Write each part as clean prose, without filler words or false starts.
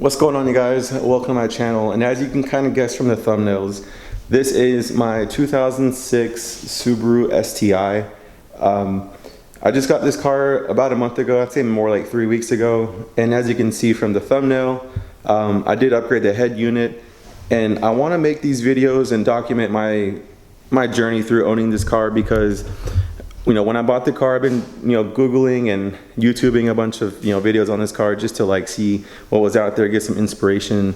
What's going on, you guys? Welcome to my channel. And as you can kind of guess from the thumbnails, this is my 2006 Subaru STI. I just got this car about a month ago, I'd say more like 3 weeks ago. And as you can see from the thumbnail, I did upgrade the head unit. And I want to make these videos and document my journey through owning this car because when I bought the car, I've been, Googling and YouTubing a bunch of, videos on this car just to like see what was out there, get some inspiration,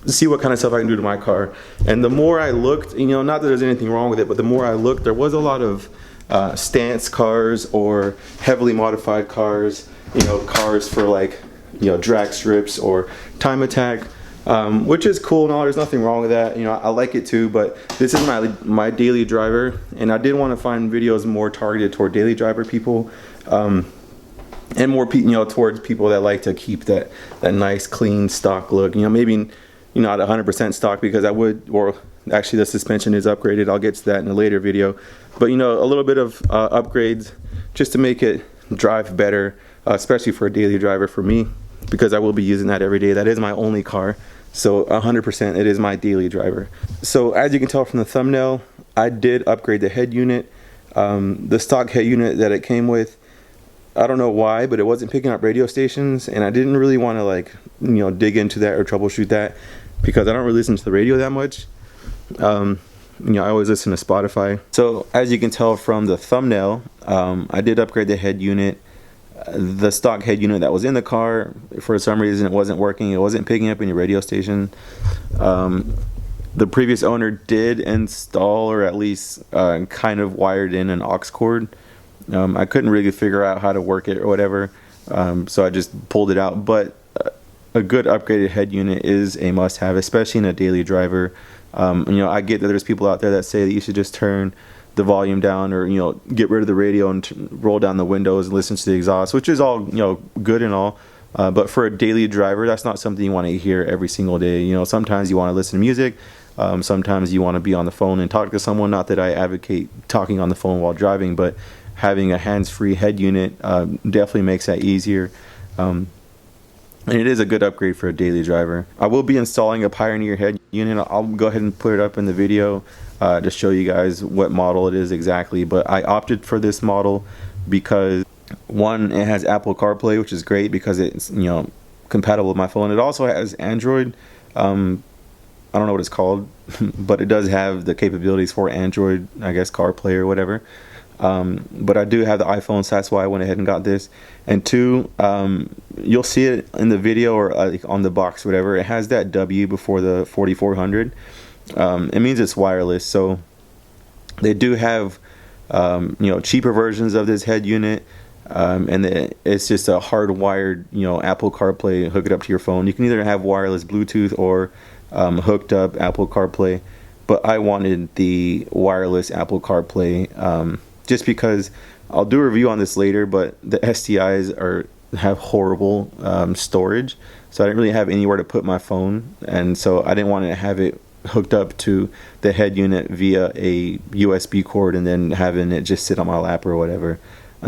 see what kind of stuff I can do to my car. And the more I looked, not that there's anything wrong with it, but the more I looked, there was a lot of stance cars or heavily modified cars, cars for like, drag strips or time attack. Which is cool and all, there's nothing wrong with that, I like it too, but this is my daily driver, and I did want to find videos more targeted toward daily driver people, and more towards people that like to keep that nice clean stock look, maybe not 100% stock, because I would, or actually the suspension is upgraded, I'll get to that in a later video, but a little bit of upgrades just to make it drive better, especially for a daily driver for me, because I will be using that every day. That is my only car, so 100% it is my daily driver. So as you can tell from the thumbnail, I did upgrade the head unit. The stock head unit that it came with, I don't know why, but it wasn't picking up radio stations, and I didn't really want to like dig into that or troubleshoot that because I don't really listen to the radio that much. I always listen to Spotify. So as you can tell from the thumbnail, I did upgrade the head unit. The stock head unit that was in the car, for some reason it wasn't working, it wasn't picking up any radio station. The previous owner did install, or at least kind of wired in an aux cord. I couldn't really figure out how to work it or whatever, so I just pulled it out. But a good upgraded head unit is a must-have, especially in a daily driver. I get that there's people out there that say that you should just turn the volume down, or get rid of the radio and roll down the windows and listen to the exhaust, which is all good and all, but for a daily driver, that's not something you want to hear every single day. Sometimes you want to listen to music, sometimes you want to be on the phone and talk to someone. Not that I advocate talking on the phone while driving, but having a hands-free head unit definitely makes that easier. And it is a good upgrade for a daily driver. I will be installing a Pioneer head unit. I'll go ahead and put it up in the video to show you guys what model it is exactly. But I opted for this model because, one, it has Apple CarPlay, which is great because it's compatible with my phone. It also has Android. I don't know what it's called, but it does have the capabilities for Android, I guess CarPlay or whatever. But I do have the iPhone, so that's why I went ahead and got this. And two, you'll see it in the video or like on the box, whatever. It has that W before the 4400. It means it's wireless. So they do have cheaper versions of this head unit, and it's just a hardwired Apple CarPlay. Hook it up to your phone. You can either have wireless Bluetooth or hooked up Apple CarPlay. But I wanted the wireless Apple CarPlay. Just because I'll do a review on this later, but the STIs have horrible storage, so I didn't really have anywhere to put my phone, and so I didn't want to have it hooked up to the head unit via a USB cord and then having it just sit on my lap or whatever.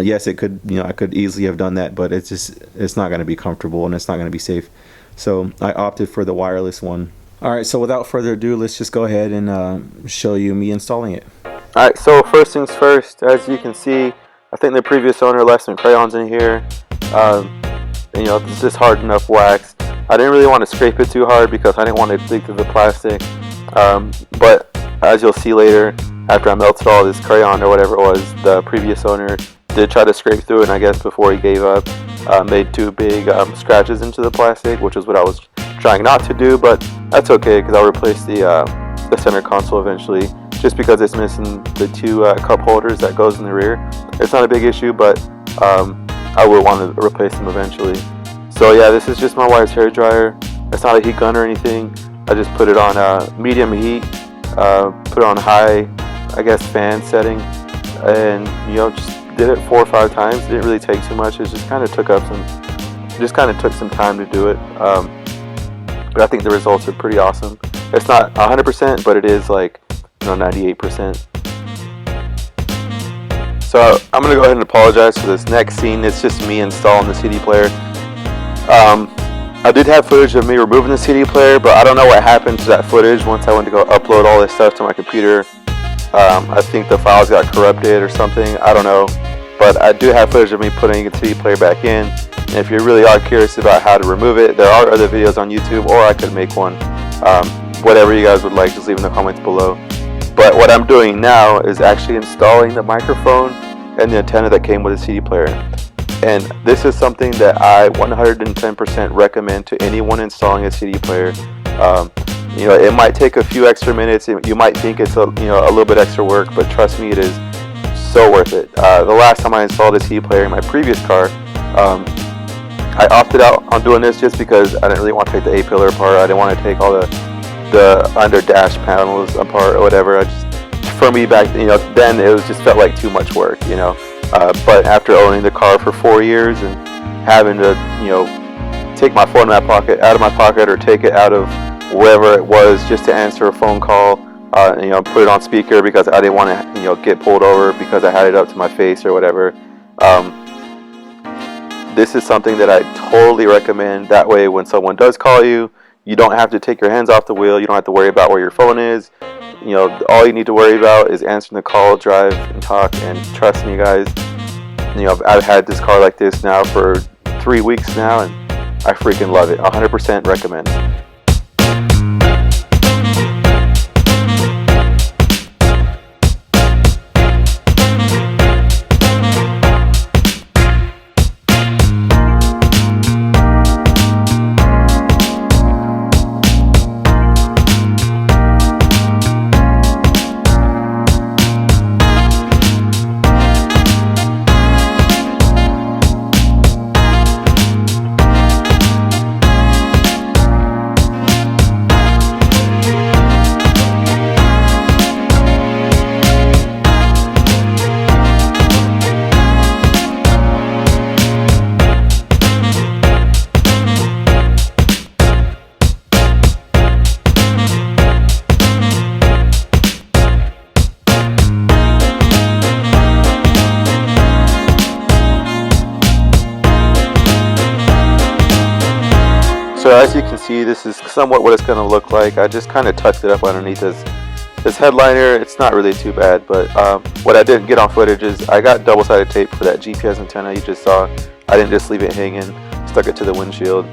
Yes, it could, I could easily have done that, but it's not going to be comfortable and it's not going to be safe. So I opted for the wireless one. Alright, so without further ado, let's just go ahead and show you me installing it. Alright, so first things first, as you can see, I think the previous owner left some crayons in here. It's just hard enough wax. I didn't really want to scrape it too hard because I didn't want to dig through the plastic. But as you'll see later, after I melted all this crayon or whatever it was, the previous owner did try to scrape through it, and I guess before he gave up, made two big scratches into the plastic, which is what I was trying not to do, but that's okay because I'll replace the center console eventually, just because it's missing the two cup holders that goes in the rear. It's not a big issue, but I will want to replace them eventually. So yeah, this is just my wife's hair dryer. It's not a heat gun or anything. I just put it on medium heat, put it on high, I guess, fan setting, and just did it 4 or 5 times. It didn't really take too much. It just kind of took some time to do it. But I think the results are pretty awesome. It's not 100%, but it is like 98%. So I'm gonna go ahead and apologize for this next scene. It's just me installing the CD player. I did have footage of me removing the CD player, but I don't know what happened to that footage once I went to go upload all this stuff to my computer. I think the files got corrupted or something, I don't know. But I do have footage of me putting the CD player back in. And if you really are curious about how to remove it, there are other videos on YouTube, or I could make one. Whatever you guys would like, just leave in the comments below. But what I'm doing now is actually installing the microphone and the antenna that came with the CD player. And this is something that I 110% recommend to anyone installing a CD player. You know, it might take a few extra minutes. You might think it's a little bit extra work, but trust me, it is so worth it. The last time I installed a CD player in my previous car, I opted out on doing this just because I didn't really want to take the A-pillar apart. I didn't want to take all the under dash panels apart or whatever. For me back, then it was just felt like too much work, But after owning the car for 4 years and having to, take my phone out of my pocket, or take it out of wherever it was just to answer a phone call, put it on speaker because I didn't want to, get pulled over because I had it up to my face or whatever. This is something that I totally recommend. That way, when someone does call you, you don't have to take your hands off the wheel. You don't have to worry about where your phone is. All you need to worry about is answering the call, drive, and talk. And trust me, guys, I've had this car like this now for 3 weeks now, and I freaking love it. 100% recommend. So as you can see, this is somewhat what it's going to look like. I just kind of touched it up underneath this headliner. It's not really too bad, but what I didn't get on footage is I got double-sided tape for that GPS antenna you just saw. I didn't just leave it hanging, stuck it to the windshield.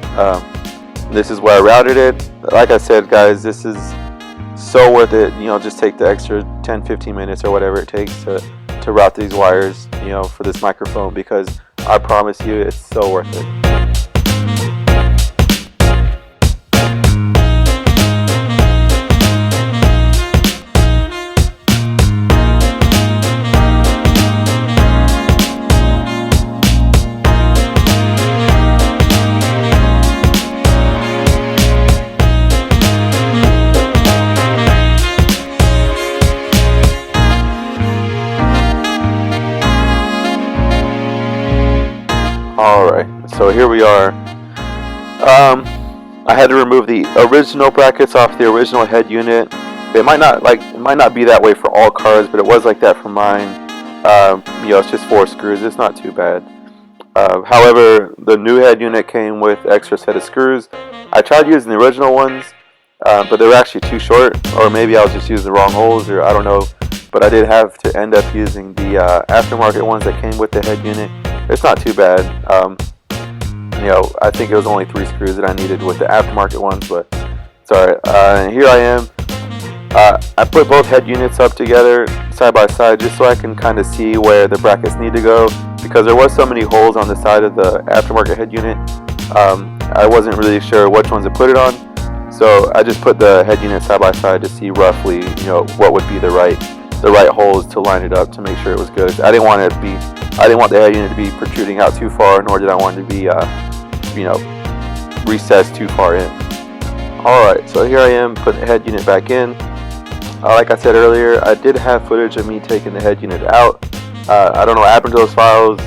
This is where I routed it. Like I said, guys, this is so worth it. Just take the extra 10-15 minutes or whatever it takes to route these wires, for this microphone, because I promise you it's so worth it. Alright, so here we are. I had to remove the original brackets off the original head unit. It might not be that way for all cars, but it was like that for mine. It's just 4 screws. It's not too bad. However, the new head unit came with extra set of screws. I tried using the original ones, but they were actually too short, or maybe I was just using the wrong holes, or I don't know. But I did have to end up using the aftermarket ones that came with the head unit. It's not too bad. I think it was only 3 screws that I needed with the aftermarket ones, but it's alright. Here I am. I put both head units up together side by side just so I can kind of see where the brackets need to go, because there was so many holes on the side of the aftermarket head unit. I wasn't really sure which ones to put it on, so I just put the head unit side by side to see roughly, what would be the right holes to line it up to make sure it was good. I didn't want the head unit to be protruding out too far, nor did I want it to be, recessed too far in. Alright, so here I am putting the head unit back in. Like I said earlier, I did have footage of me taking the head unit out. I don't know what happened to those files.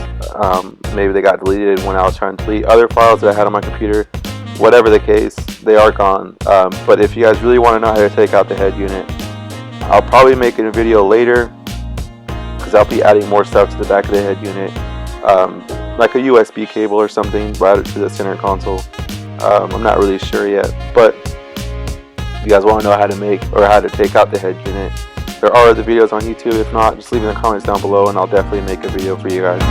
Maybe they got deleted when I was trying to delete other files that I had on my computer. Whatever the case, they are gone. But if you guys really want to know how to take out the head unit, I'll probably make a video later, because I'll be adding more stuff to the back of the head unit, like a USB cable or something routed to the center console. I'm not really sure yet, but if you guys want to know how to make or how to take out the head unit, there are other videos on YouTube. If not, just leave in the comments down below and I'll definitely make a video for you guys.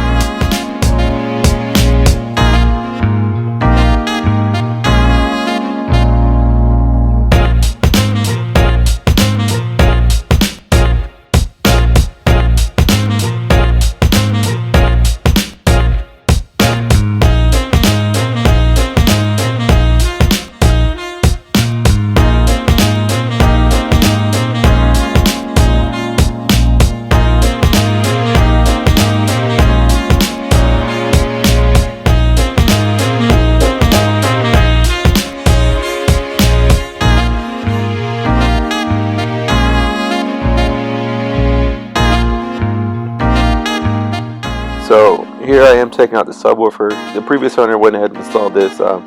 So here I am taking out the subwoofer. The previous owner went ahead and installed this. I'm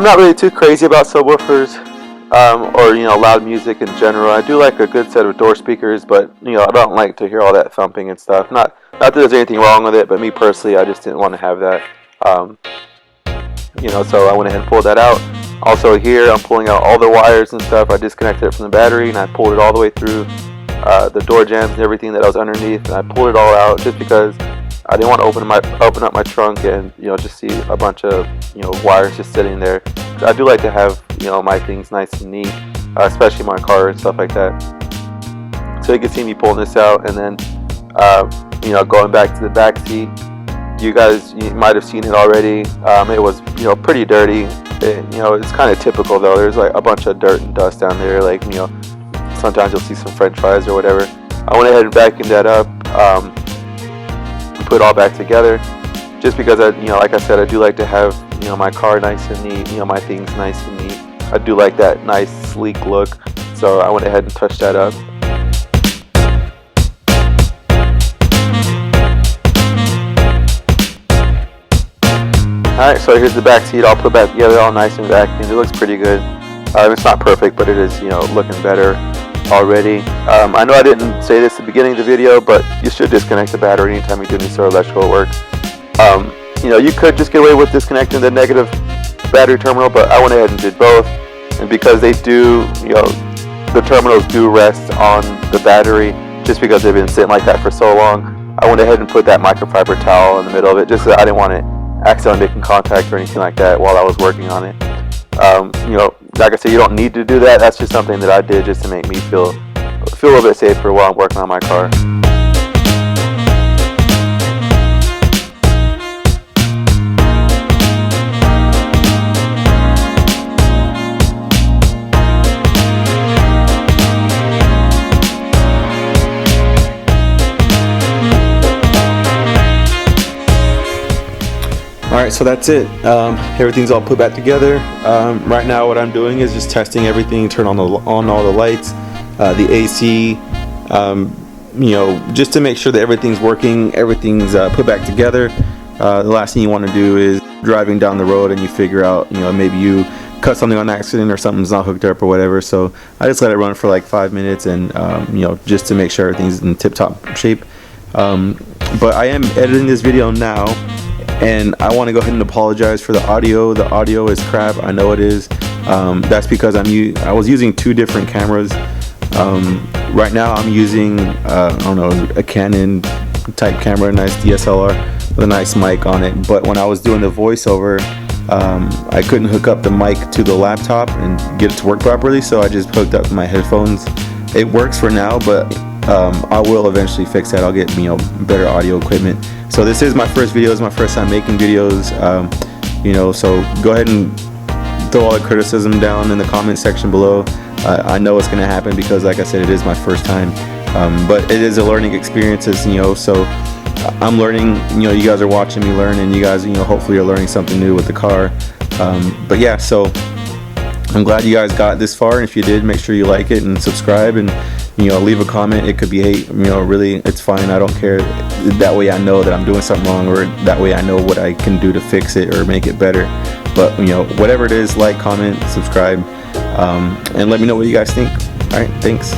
not really too crazy about subwoofers or loud music in general. I do like a good set of door speakers, but I don't like to hear all that thumping and stuff. Not that there's anything wrong with it, but me personally, I just didn't want to have that. So I went ahead and pulled that out. Also here, I'm pulling out all the wires and stuff. I disconnected it from the battery and I pulled it all the way through. The door jambs and everything that was underneath, and I pulled it all out just because I didn't want to open up my trunk and just see a bunch of wires just sitting there. I do like to have my things nice and neat, especially my car and stuff like that. So you can see me pulling this out, and then going back to the back seat. You might have seen it already. It was pretty dirty. It's kind of typical though. There's like a bunch of dirt and dust down there, like sometimes you'll see some french fries or whatever. I went ahead and vacuumed that up and put it all back together, just because like I said, I do like to have my car nice and neat, my things nice and neat. I do like that nice sleek look, so I went ahead and touched that up. Alright, so here's the back seat all put back together, all nice and vacuumed. It looks pretty good. It's not perfect, but it is looking better already. I know I didn't say this at the beginning of the video, but you should disconnect the battery anytime you do any sort of electrical work. You could just get away with disconnecting the negative battery terminal, but I went ahead and did both. And because they do, the terminals do rest on the battery, just because they've been sitting like that for so long, I went ahead and put that microfiber towel in the middle of it, just so I didn't want it accidentally making contact or anything like that while I was working on it. Like I said, you don't need to do that. That's just something that I did just to make me feel a little bit safer while I'm working on my car. Alright, so that's it. Everything's all put back together. Right now what I'm doing is just testing everything, turn on all the lights, the AC, just to make sure that everything's working, everything's put back together. The last thing you want to do is driving down the road and you figure out, maybe you cut something on accident or something's not hooked up or whatever. So I just let it run for like 5 minutes and just to make sure everything's in tip-top shape. But I am editing this video now, and I want to go ahead and apologize for the audio. The audio is crap. I know it is. That's because I was using two different cameras. Right now I'm using a Canon type camera, a nice DSLR with a nice mic on it. But when I was doing the voiceover, I couldn't hook up the mic to the laptop and get it to work properly, so I just hooked up my headphones. It works for now, but I will eventually fix that. I'll get better audio equipment. So this is my first video. It's my first time making videos. So go ahead and throw all the criticism down in the comment section below. I know it's gonna happen because, like I said, it is my first time. But it is a learning experience, so I'm learning. You guys are watching me learn, and you guys, hopefully, are learning something new with the car. But yeah, so I'm glad you guys got this far, and if you did, make sure you like it and subscribe, and leave a comment. It could be hate, really, it's fine. I don't care. That way I know that I'm doing something wrong, or that way I know what I can do to fix it or make it better. But whatever it is, like, comment, subscribe, and let me know what you guys think. All right, thanks.